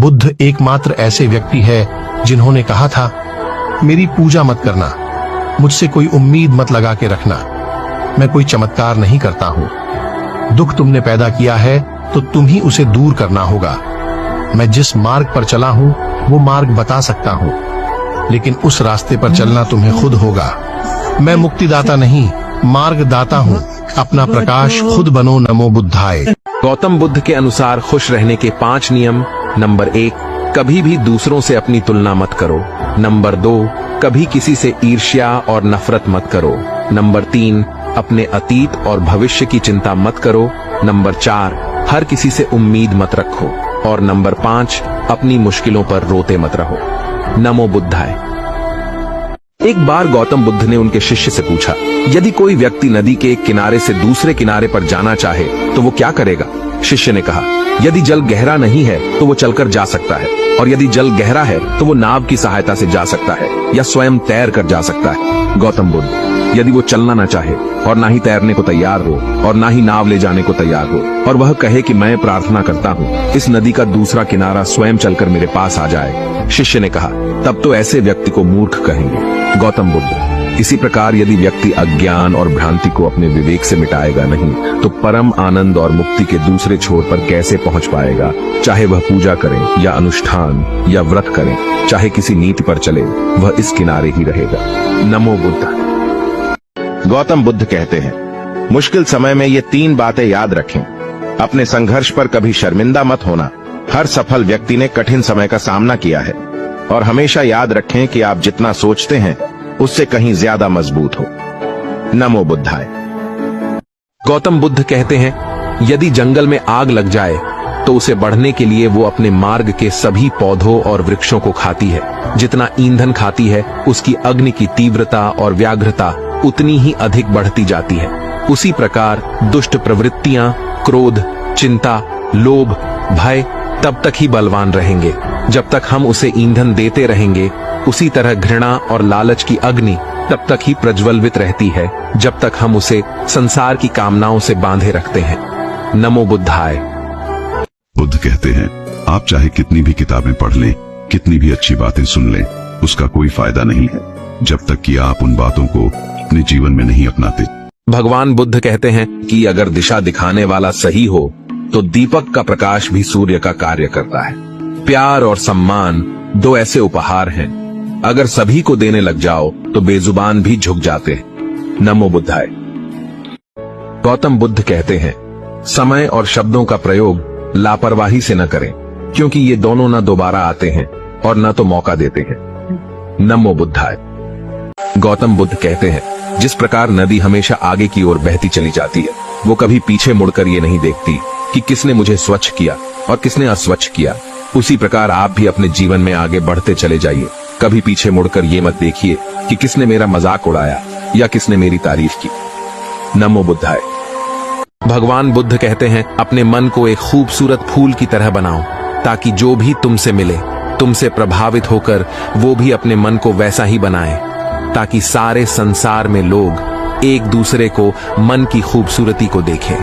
बुद्ध एकमात्र ऐसे व्यक्ति है जिन्होंने कहा था, मेरी पूजा मत करना, मुझसे कोई उम्मीद मत लगा के रखना, मैं कोई चमत्कार नहीं करता हूं। दुख तुमने पैदा किया है तो तुम ही उसे दूर करना होगा। मैं जिस मार्ग पर चला हूं वो मार्ग बता सकता हूं, लेकिन उस रास्ते पर चलना तुम्हें खुद होगा। मैं मुक्तिदाता नहीं, मार्गदाता हूं। अपना प्रकाश खुद बनो। नमो बुद्धाय। गौतम बुद्ध के अनुसार खुश रहने के 5 नियम। नंबर 1, कभी भी दूसरों से अपनी तुलना मत करो। नंबर 2, कभी किसी से ईर्ष्या और नफरत मत करो। नंबर 3, अपने अतीत और भविष्य की चिंता मत करो। नंबर 4, हर किसी से उम्मीद मत रखो। और नंबर 5, अपनी मुश्किलों पर रोते मत रहो। नमो बुद्धाय। एक बार गौतम बुद्ध ने उनके शिष्य से पूछा, यदि कोई व्यक्ति नदी के एक किनारे से दूसरे किनारे पर जाना चाहे तो वो क्या करेगा? शिष्य ने कहा, यदि जल गहरा नहीं है तो वो चलकर जा सकता है, और यदि जल गहरा है तो वो नाव की सहायता से जा सकता है या स्वयं तैर कर जा सकता है। गौतम बुद्ध, यदि वो चलना न चाहे और ना ही तैरने को तैयार हो और ना ही नाव ले जाने को तैयार हो, और वह कहे कि मैं प्रार्थना करता हूँ इस नदी का दूसरा किनारा स्वयं चलकर मेरे पास आ जाए, शिष्य ने कहा, तब तो ऐसे व्यक्ति को मूर्ख कहेंगे। गौतम बुद्ध, इसी प्रकार यदि व्यक्ति अज्ञान और भ्रांति को अपने विवेक से मिटाएगा नहीं तो परम आनंद और मुक्ति के दूसरे छोर पर कैसे पहुंच पाएगा? चाहे वह पूजा करे या अनुष्ठान या व्रत करे, चाहे किसी नीति पर चले, वह इस किनारे ही रहेगा। नमो बुद्ध। गौतम बुद्ध कहते हैं, मुश्किल समय में ये 3 बातें याद रखें। अपने संघर्ष पर कभी शर्मिंदा मत होना। हर सफल व्यक्ति ने कठिन समय का सामना किया है। और हमेशा याद रखें कि आप जितना सोचते हैं उससे कहीं ज्यादा मजबूत हो। नमो बुद्धाय। गौतम बुद्ध कहते हैं, यदि जंगल में आग लग जाए तो उसे बढ़ने के लिए वो अपने मार्ग के सभी पौधों और वृक्षों को खाती है। जितना ईंधन खाती है उसकी अग्नि की तीव्रता और व्याघ्रता उतनी ही अधिक बढ़ती जाती है। उसी प्रकार दुष्ट प्रवृत्तियां, क्रोध, चिंता, लोभ, भय तब तक ही बलवान रहेंगे जब तक हम उसे ईंधन देते रहेंगे। उसी तरह घृणा और लालच की अग्नि तब तक ही प्रज्वलित रहती है जब तक हम उसे संसार की कामनाओं से बांधे रखते हैं। नमो बुद्धाय। बुद्ध कहते हैं, आप चाहे कितनी भी किताबें पढ़ लें, कितनी भी अच्छी बातें सुन लें, उसका कोई फायदा नहीं है जब तक कि आप उन बातों को अपने जीवन में नहीं अपनाते। भगवान बुद्ध कहते हैं कि अगर दिशा दिखाने वाला सही हो तो दीपक का प्रकाश भी सूर्य का कार्य करता है। प्यार और सम्मान 2 ऐसे उपहार हैं, अगर सभी को देने लग जाओ तो बेजुबान भी झुक जाते हैं। नमो बुद्धाय। गौतम बुद्ध कहते हैं, समय और शब्दों का प्रयोग लापरवाही से न करें, क्योंकि ये दोनों न दोबारा आते हैं और न तो मौका देते हैं। नमो बुद्धाय। गौतम बुद्ध कहते हैं, जिस प्रकार नदी हमेशा आगे की ओर बहती चली जाती है, वो कभी पीछे मुड़कर ये नहीं देखती कि किसने मुझे स्वच्छ किया और किसने अस्वच्छ किया, उसी प्रकार आप भी अपने जीवन में आगे बढ़ते चले जाइए। कभी पीछे मुड़कर ये मत देखिए कि किसने मेरा मजाक उड़ाया या किसने मेरी तारीफ की। नमो बुद्धाय। भगवान बुद्ध कहते हैं, अपने मन को एक खूबसूरत फूल की तरह बनाओ ताकि जो भी तुमसे मिले, तुमसे प्रभावित होकर वो भी अपने मन को वैसा ही बनाए, ताकि सारे संसार में लोग एक दूसरे को मन की खूबसूरती को देखें।